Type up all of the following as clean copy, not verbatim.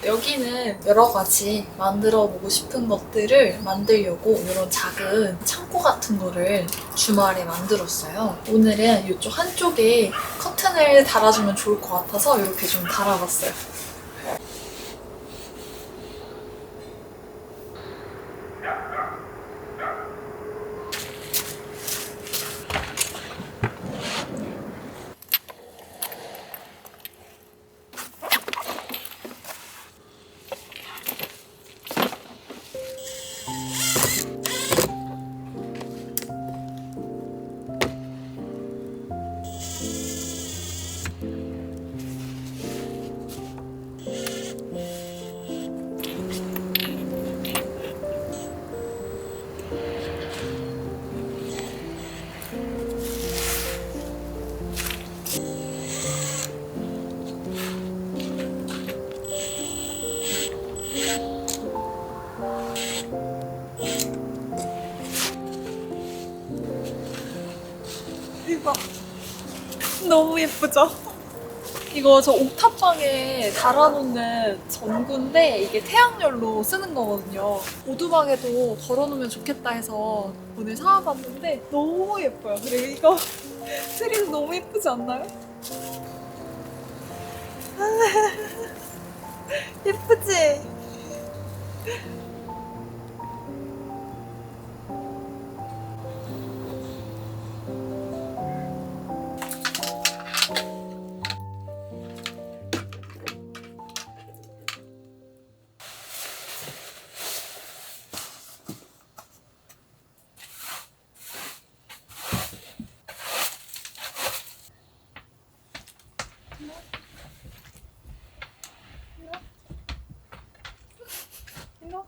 여기는 여러 가지 만들어 보고 싶은 것들을 만들려고 이런 작은 창고 같은 거를 주말에 만들었어요. 오늘은 이쪽 한쪽에 커튼을 달아주면 좋을 것 같아서 이렇게 좀 달아봤어요. 대박. 너무 예쁘죠? 이거 저 옥탑방에 달아놓는 전구인데 이게 태양열로 쓰는 거거든요. 오두막에도 걸어놓으면 좋겠다 해서 오늘 사와봤는데 너무 예뻐요. 그리고 이거 트리도 너무 예쁘지 않나요? 예쁘지? 이거?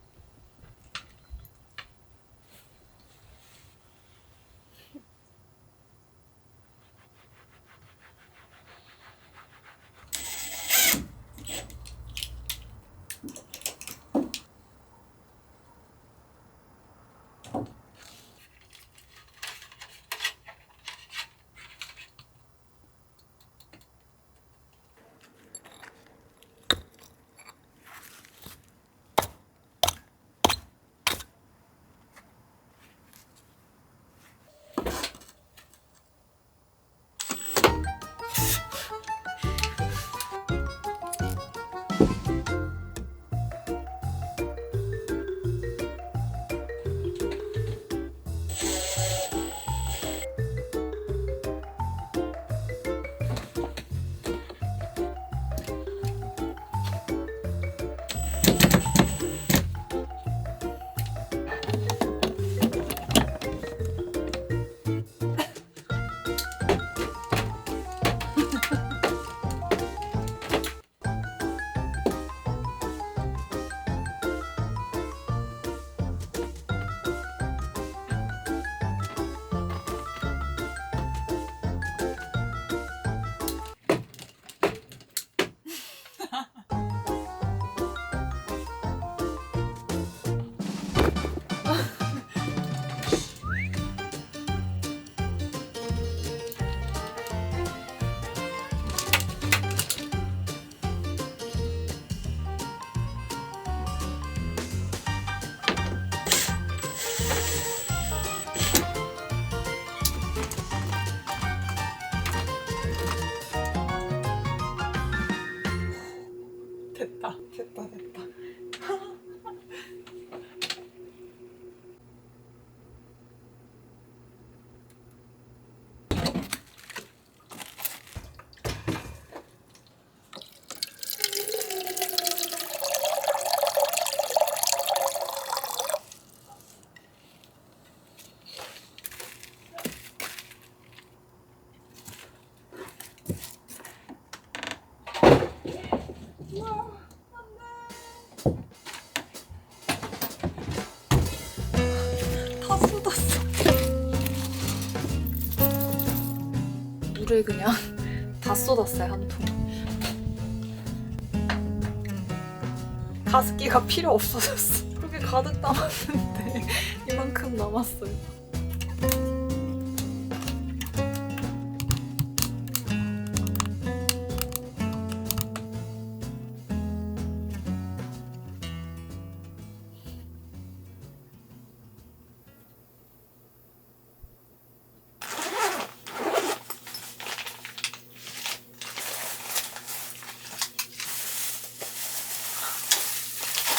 다 쏟았어. 물을 그냥 다 쏟았어요, 한 통. 가습기가 필요 없어졌어. 이렇게 가득 담았는데 이만큼 남았어요.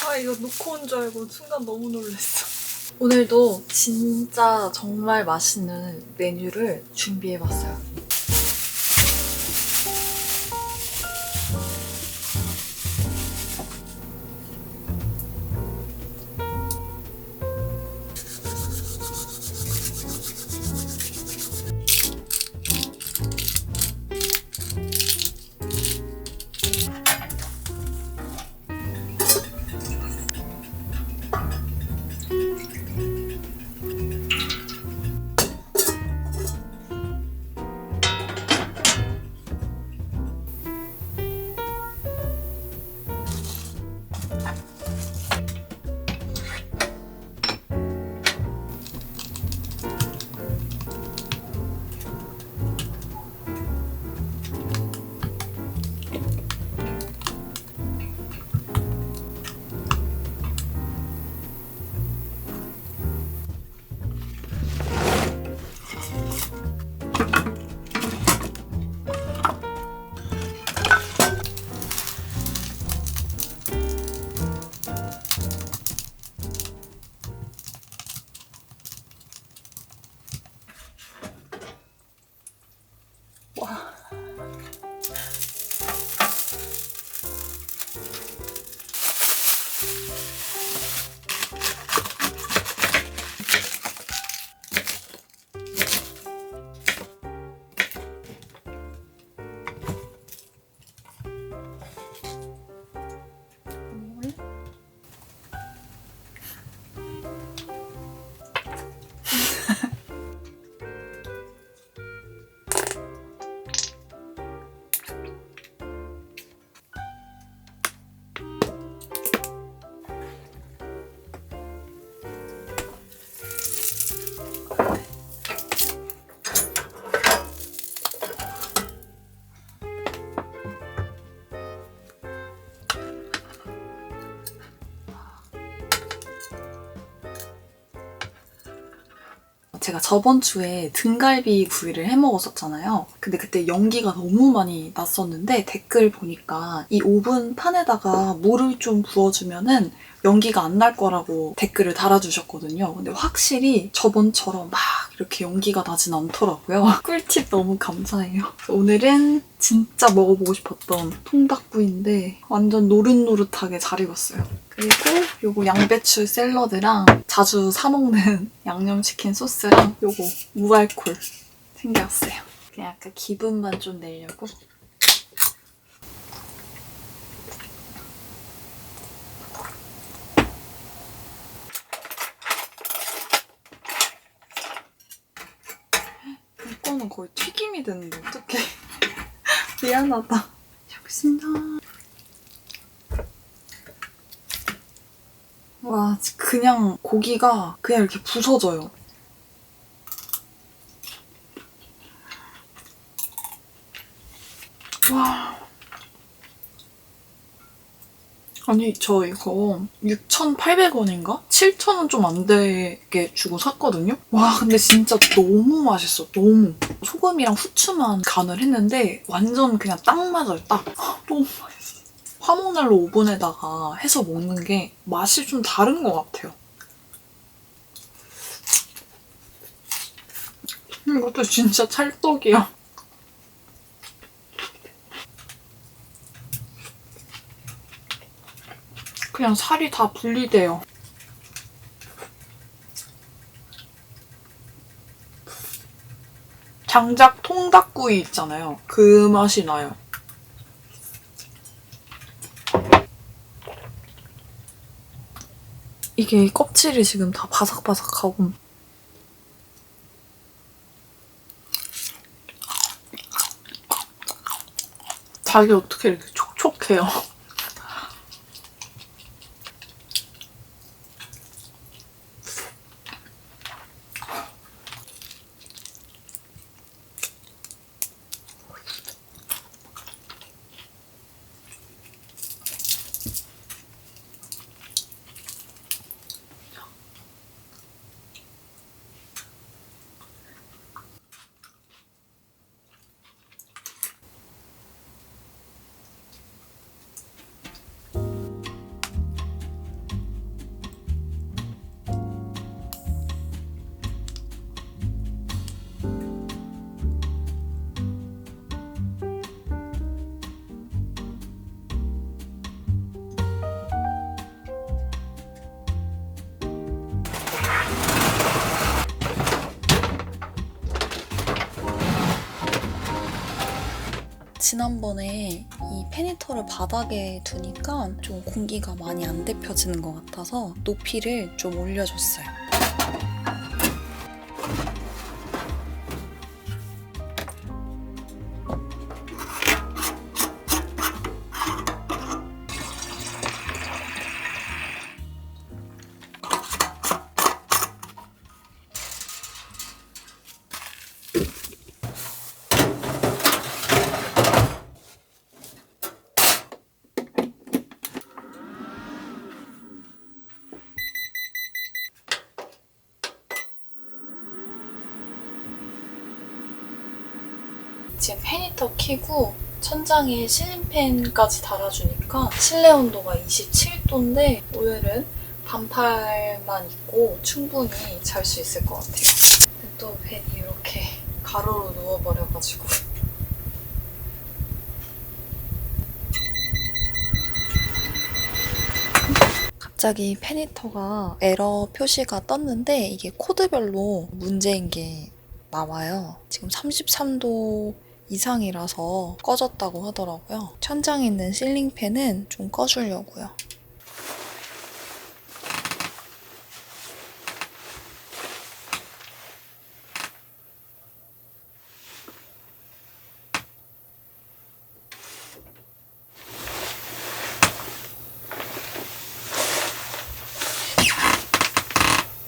아, 이거 놓고 온 줄 알고 순간 너무 놀랐어. 오늘도 진짜 정말 맛있는 메뉴를 준비해봤어요. 와. 제가 저번 주에 등갈비 구이를 해 먹었었잖아요. 근데 그때 연기가 너무 많이 났었는데 댓글 보니까 이 오븐 판에다가 물을 좀 부어주면은 연기가 안 날 거라고 댓글을 달아주셨거든요. 근데 확실히 저번처럼 막 이렇게 연기가 나진 않더라고요. 꿀팁 너무 감사해요. 오늘은 진짜 먹어보고 싶었던 통닭구이인데 완전 노릇노릇하게 잘 익었어요. 그리고 요거 양배추 샐러드랑 자주 사 먹는 양념치킨 소스랑 요거 무알콜 챙겨왔어요. 그냥 약간 기분만 좀 내려고. 이거는 거의 튀김이 됐는데 어떡해. 미안하다. 잘 먹겠습니다. 와, 그냥 고기가 그냥 이렇게 부서져요. 와. 아니, 저 이거 6,800원인가? 7,000원 좀 안 되게 주고 샀거든요? 와, 근데 진짜 너무 맛있어. 너무. 소금이랑 후추만 간을 했는데 완전 그냥 딱 맞아요. 딱. 너무 맛있어. 화목난로 오븐에다가 해서 먹는 게 맛이 좀 다른 것 같아요. 이것도 진짜 찰떡이야. 그냥 살이 다 분리돼요. 장작 통닭구이 있잖아요. 그 맛이 나요. 이게 껍질이 지금 다 바삭바삭하고 닭이 어떻게 이렇게 촉촉해요. 지난번에 이 페니터를 바닥에 두니까 좀 공기가 많이 안 데펴지는 것 같아서 높이를 좀 올려줬어요. 지금 페니터 켜고 천장에 실링팬까지 달아주니까 실내 온도가 27도인데 오늘은 반팔만 입고 충분히 잘 수 있을 것 같아요. 근데 또 벤이 이렇게 가로로 누워버려가지고 갑자기 페니터가 에러 표시가 떴는데 이게 코드별로 문제인 게 나와요. 지금 33도 이상이라서 꺼졌다고 하더라고요. 천장에 있는 실링팬은 좀 꺼주려고요.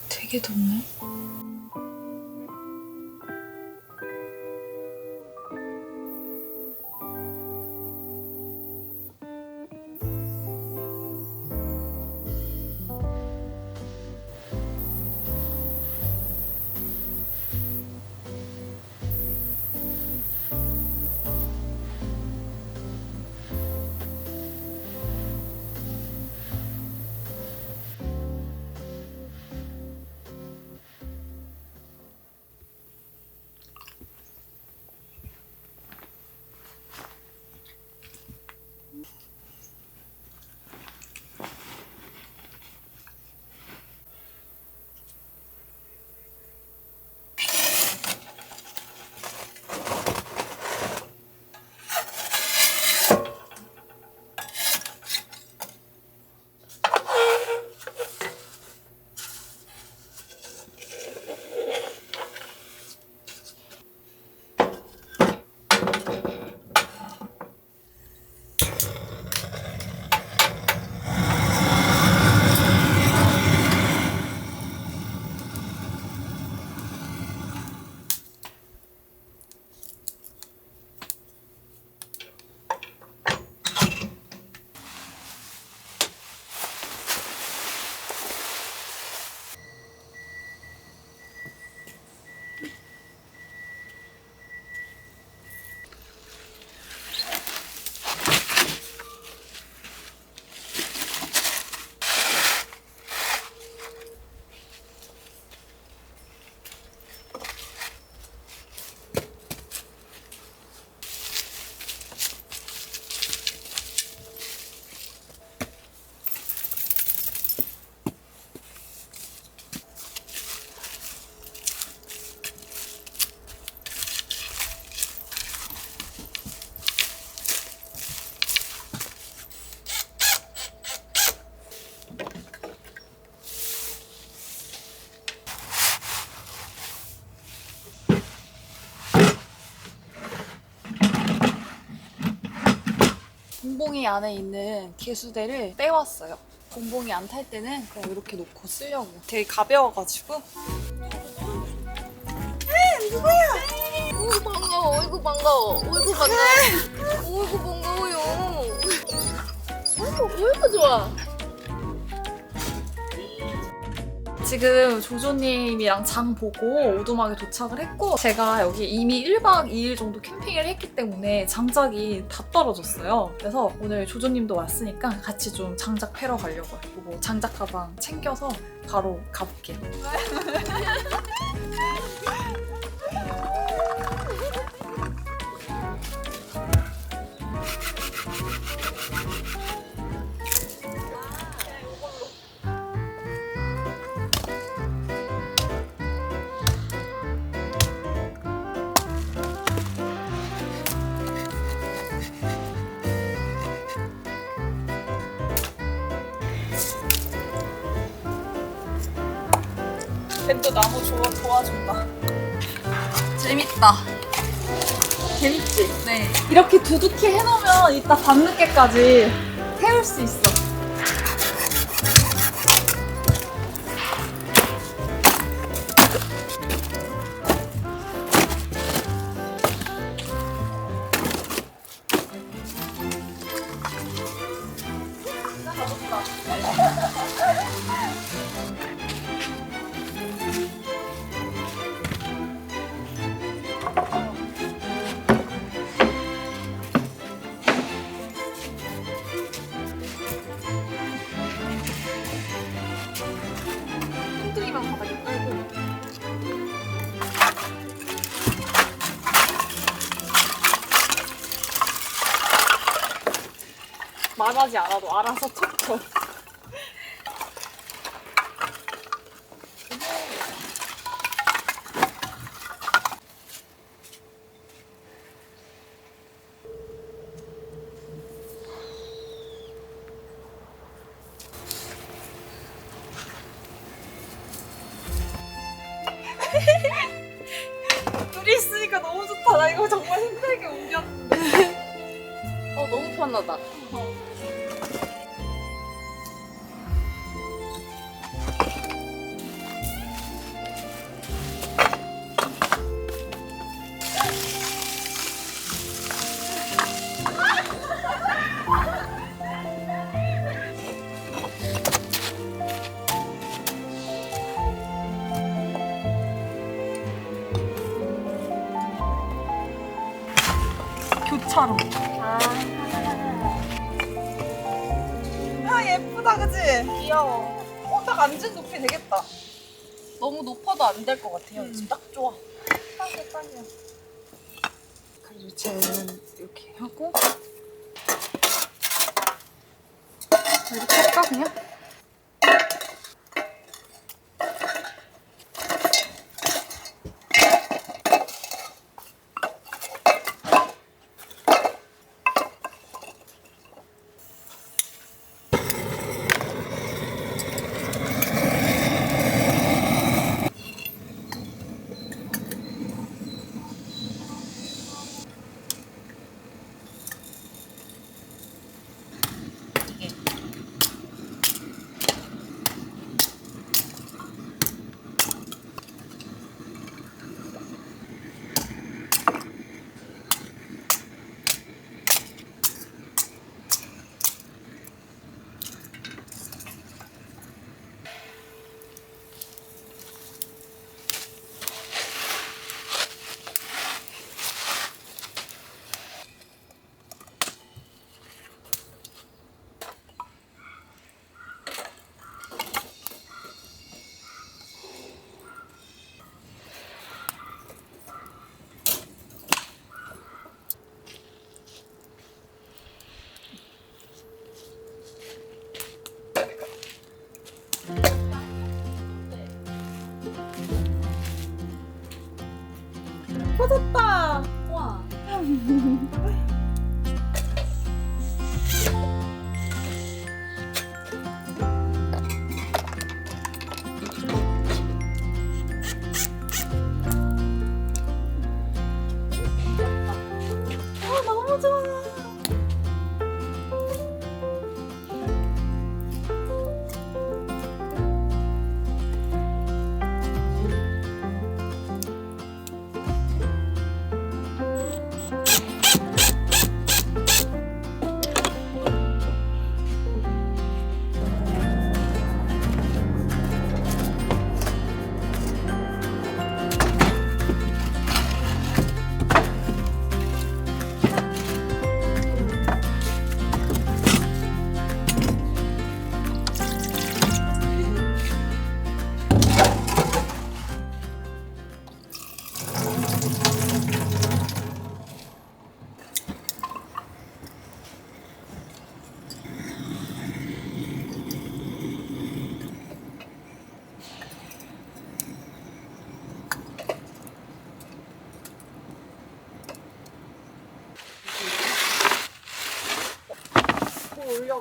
되게 덥네. 봉봉이 안에 있는 개수대를 빼왔어요. 봉봉이 안 탈 때는 그냥 이렇게 놓고 쓰려고. 되게 가벼워가지고. 어이구 반가워, 어이구 반가워, 어이구 반가워, 어이구 반가워요. 어이구 좋아. 지금 조조님이랑 장 보고 오두막에 도착을 했고, 제가 여기 이미 1박 2일 정도 캠핑을 했기 때문에 장작이 다 떨어졌어요. 그래서 오늘 조조님도 왔으니까 같이 좀 장작 패러 가려고요. 그리고 장작 가방 챙겨서 바로 가볼게요. 벤도 나무 도와준다. 재밌다. 재밌지? 네. 이렇게 두둑히 해놓으면 이따 밤늦게까지 태울 수 있어. 콩둥이만 바닥에 깔고. 말하지 않아도 알아서 척척. 둘이 있으니까 너무 좋다. 나 이거 정말 힘들게 옮겼는데. 너무 편하다. 교차로. 아 예쁘다, 그치? 귀여워. 딱 앉은 높이 되겠다. 너무 높아도 안 될 것 같아요. 지금 딱 좋아. 딱이야. 그리고 쟤는 이렇게 하고 이렇게 할까 그냥?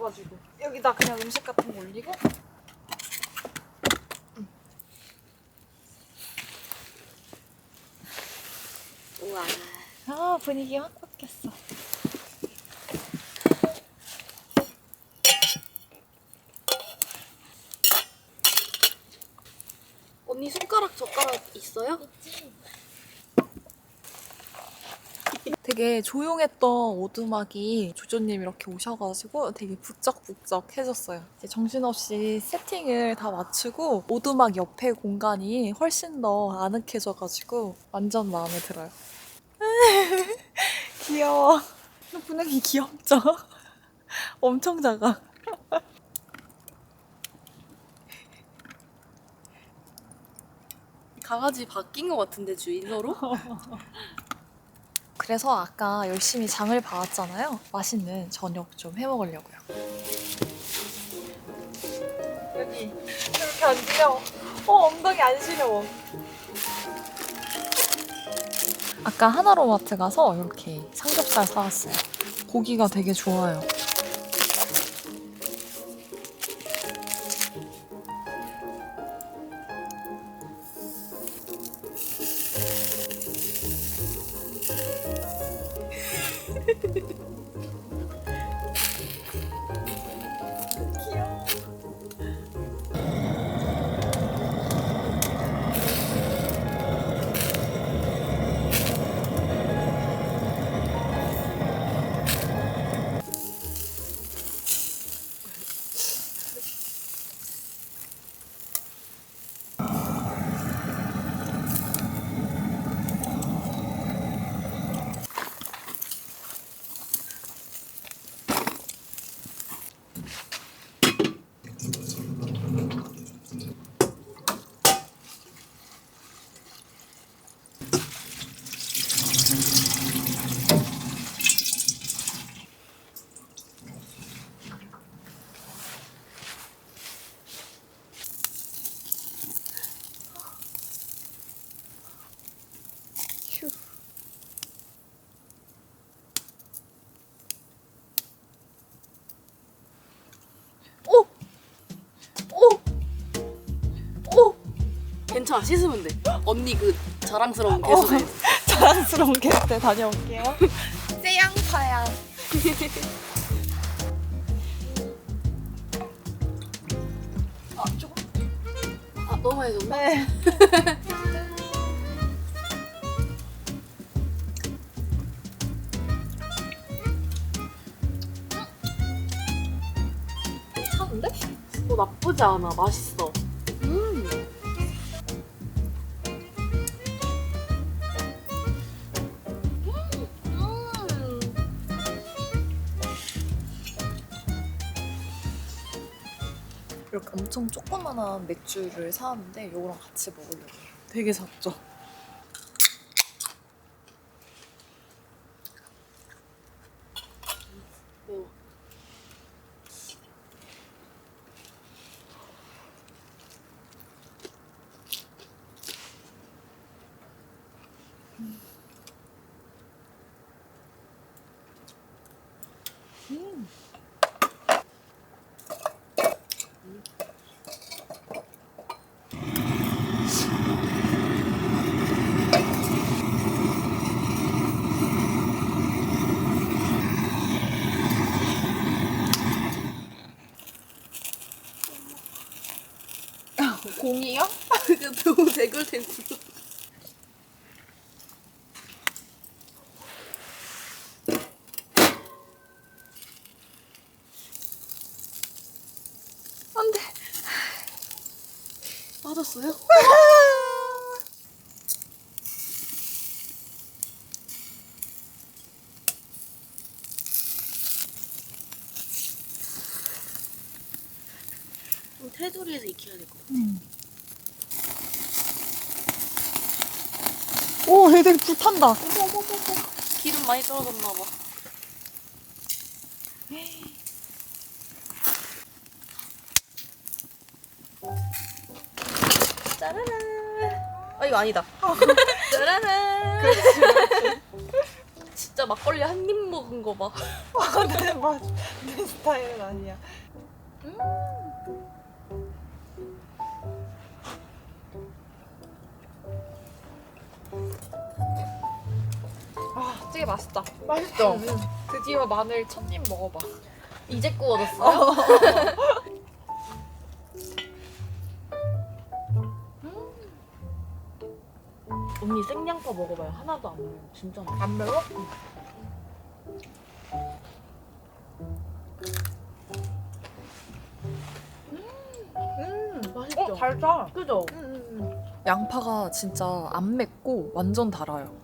있어가지고. 여기다 그냥 음식 같은 거 올리고. 우와. 아, 분위기 확 바뀌었어. 언니 손가락 젓가락 있어요? 되게 조용했던 오두막이 조조님 이렇게 오셔가지고 되게 북적북적해졌어요. 이제 정신없이 세팅을 다 마치고 오두막 옆에 공간이 훨씬 더 아늑해져가지고 완전 마음에 들어요. 귀여워. 분위기 귀엽죠? 엄청 작아. 강아지 바뀐 것 같은데 주인으로? 그래서 아까 열심히 장을 봐왔잖아요. 맛있는 저녁 좀 해먹으려고요. 여기 이렇게 앉으면 엉덩이 안 시려워. 아까 하나로마트 가서 이렇게 삼겹살 사왔어요. 고기가 되게 좋아요. 귀여워. 휴. 오! 오! 오! 괜찮아, 씻으면 돼. 언니 그 자랑스러운 개수대. 자랑스러운 게스트 다녀올게요. 쎄양파양. 아, 조금. 아, 너무 해줬나? 네. 괜찮은데? 나쁘지 않아. 맛있어. 이렇게 엄청 조그만한 맥주를 사왔는데 이거랑 같이 먹으려고 해요. 되게 작죠? 매워. 공이요? 그게 너무 대글대글. 안 돼. 맞았어요? 좀 테두리에서 익혀야 될 것 같아. 오, 애들 불탄다. 기름 많이 떨어졌나 봐. 짜라란. 아, 이거 아니다. 짜라란. 진짜 막걸리 한 입 먹은 거 봐. 내 스타일은 아니야. 아, 찌개 맛있다. 맛있죠? 드디어 마늘 첫입 먹어봐. 이제 구워졌어요? 언니 생양파 먹어봐요. 하나도 안 매워. 진짜 맛있어. 안 매워? 맛있죠? 달다. 그죠? 양파가 진짜 안 맵고 완전 달아요.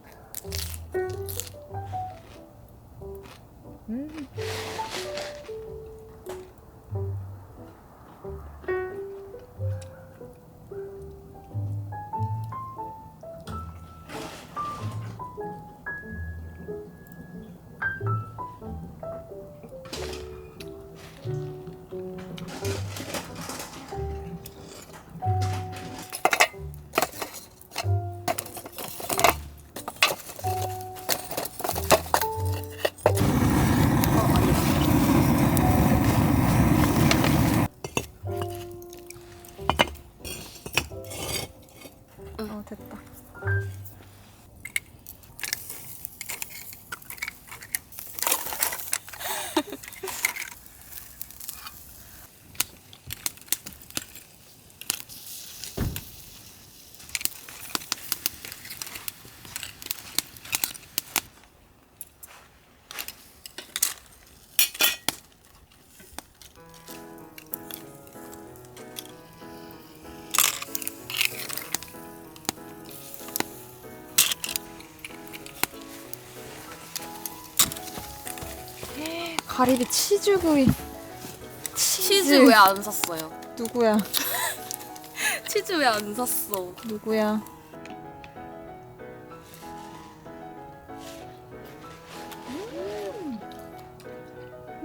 됐다. 가리비 치즈구이. 치즈 왜 안 샀어요? 누구야? 치즈 왜 안 샀어? 누구야?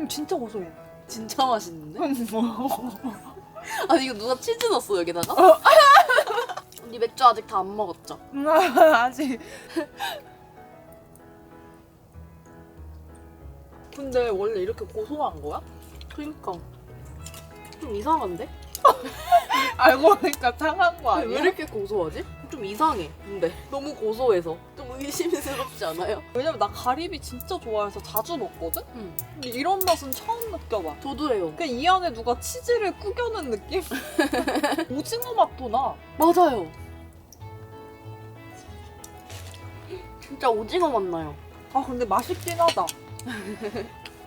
진짜 고소해. 진짜 맛있는데? 아니 이거 누가 치즈 넣었어 여기다가? 언니 맥주 아직 다 안 먹었죠? 아직. 근데 원래 이렇게 고소한 거야? 그니까 좀 이상한데? 알고 보니까 상한 거 왜 이렇게 고소하지? 좀 이상해. 근데 너무 고소해서 좀 의심스럽지 않아요? 왜냐면 나 가리비 진짜 좋아해서 자주 먹거든? 응. 근데 이런 맛은 처음 느껴봐. 저도예요. 그냥 이 안에 누가 치즈를 구겨놓은 느낌? 오징어 맛도 나. 맞아요. 진짜 오징어 맛 나요. 아 근데 맛있긴 하다.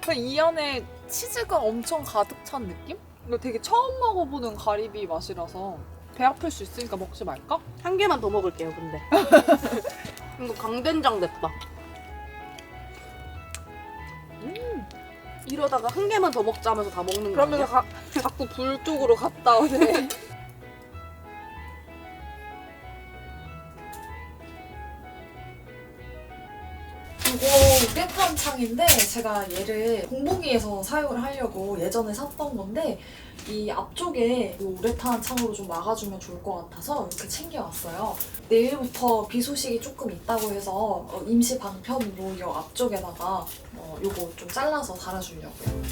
그냥 이 안에 치즈가 엄청 가득 찬 느낌? 이거 되게 처음 먹어보는 가리비 맛이라서 배 아플 수 있으니까 먹지 말까? 한 개만 더 먹을게요, 근데. 이거 강된장 냈다. 이러다가 한 개만 더 먹자 하면서 다 먹는 거 그러면서 아니야? 자꾸 불 쪽으로 갔다 오네. 이거 우레탄 창인데 제가 얘를 공복이에서 사용을 하려고 예전에 샀던 건데 이 앞쪽에 이 우레탄 창으로 좀 막아주면 좋을 것 같아서 이렇게 챙겨왔어요. 내일부터 비 소식이 조금 있다고 해서 임시 방편으로 이 앞쪽에다가 요거 좀 잘라서 달아주려고요.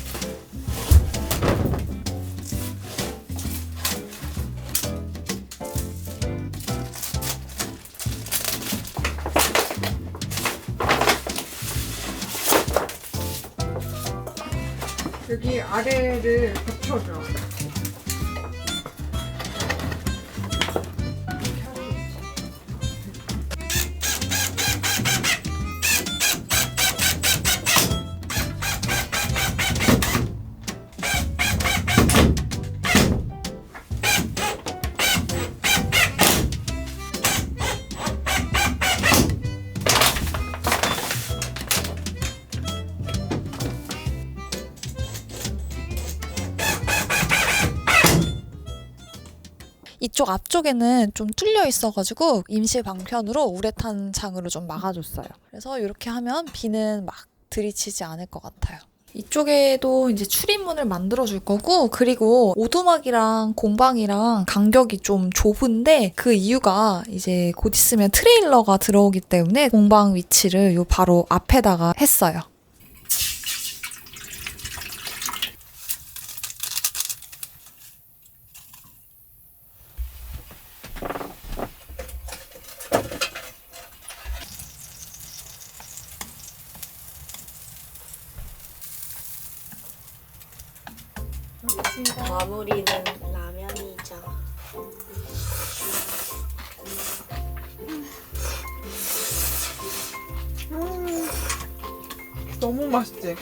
여기 아래를 붙여줘. 이쪽 앞쪽에는 좀 뚫려 있어가지고 임시 방편으로 우레탄 창으로 좀 막아줬어요. 그래서 이렇게 하면 비는 막 들이치지 않을 것 같아요. 이쪽에도 이제 출입문을 만들어 줄 거고, 그리고 오두막이랑 공방이랑 간격이 좀 좁은데 그 이유가 이제 곧 있으면 트레일러가 들어오기 때문에 공방 위치를 요 바로 앞에다가 했어요. 마무리는 라면이죠. 너무 맛있지?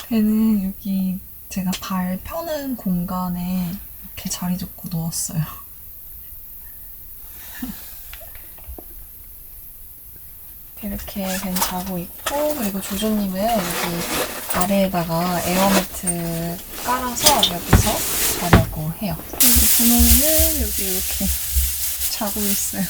배는 여기 제가 발 펴는 공간에 이렇게 자리 잡고 넣었어요. 이렇게 벤 자고 있고, 그리고 조조님은 여기 아래에다가 에어매트 깔아서 여기서 자려고 해요. 준호는 여기 이렇게 자고 있어요.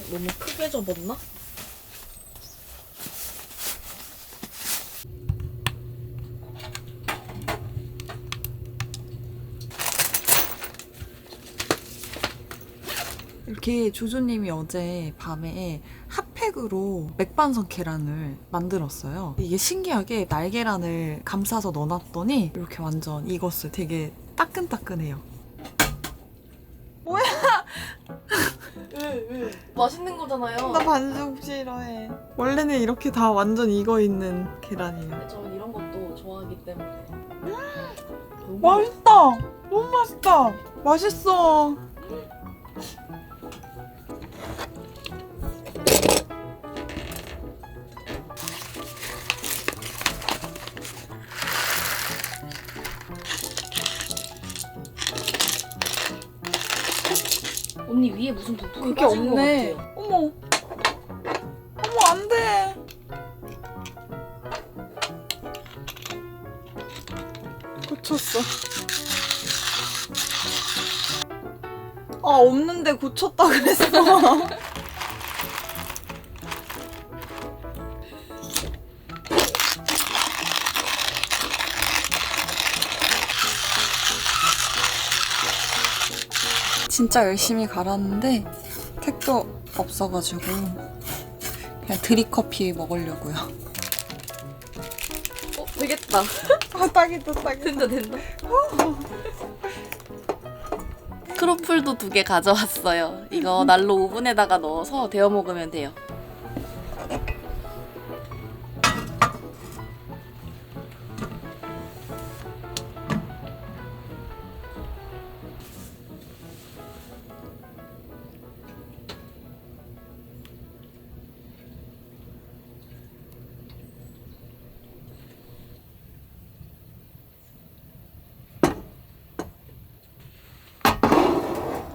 너무 크게 접었나? 이렇게 조조님이 어제 밤에 핫팩으로 맥반석 계란을 만들었어요. 이게 신기하게 날계란을 감싸서 넣어놨더니 이렇게 완전 익었어요. 되게 따끈따끈해요. 왜? 맛있는 거잖아요. 나 반숙 싫어해. 원래는 이렇게 다 완전 익어있는 계란이에요. 저는 이런 것도 좋아하기 때문에. 너무 맛있다! 너무 맛있다! 맛있어! 언니 위에 무슨 독특이 그게 빠진 없네. 것 같아요. 어머! 어머, 안 돼! 고쳤어. 아, 없는데 고쳤다 그랬어. 진짜 열심히 갈았는데 택도 없어가지고 그냥 드립커피 먹으려고요. 되겠다. 아, 딱이다, 딱이다. 된다. 크로플도 2개 가져왔어요. 이거 난로 오븐에다가 넣어서 데워 먹으면 돼요.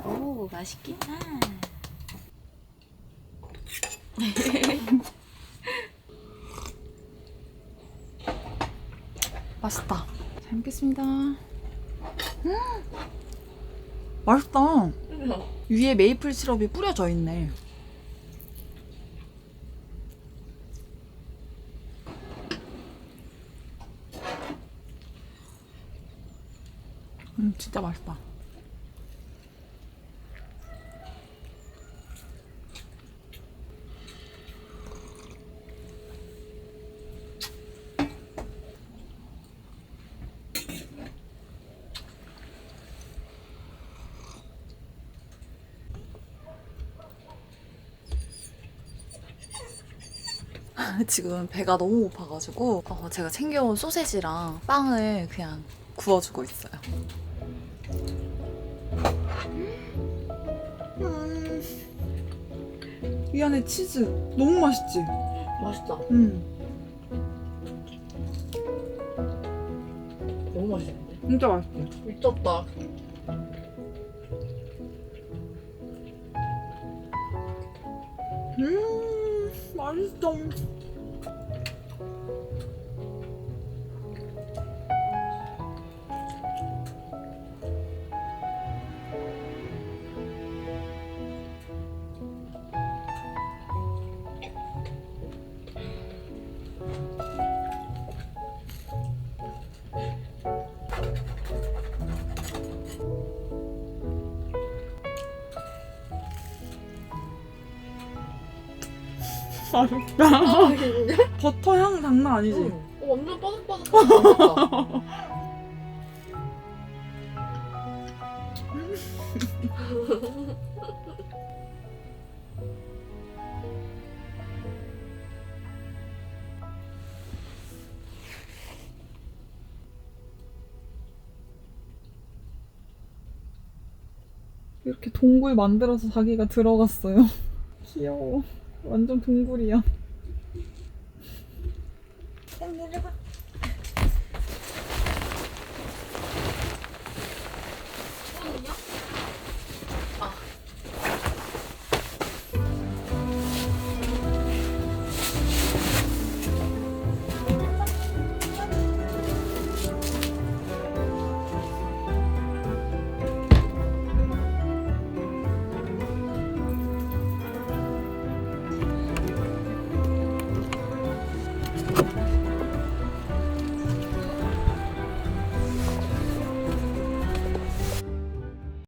오, 맛있겠다. 맛있다. 잘 먹겠습니다. 맛있다. 위에 메이플 시럽이 뿌려져 있네. 진짜 맛있다. 지금 배가 너무 고파가지고 제가 챙겨온 소세지랑 빵을 그냥 구워주고 있어요. 이 안에 치즈 너무 맛있지? 맛있다. 너무 맛있는데? 진짜 맛있지? 미쳤다. 맛있어. 맛있다. 버터 향 장난 아니지? 완전 바삭바삭하다. 이렇게 동굴 만들어서 자기가 들어갔어요. 귀여워. 완전 동굴이야. 내려가.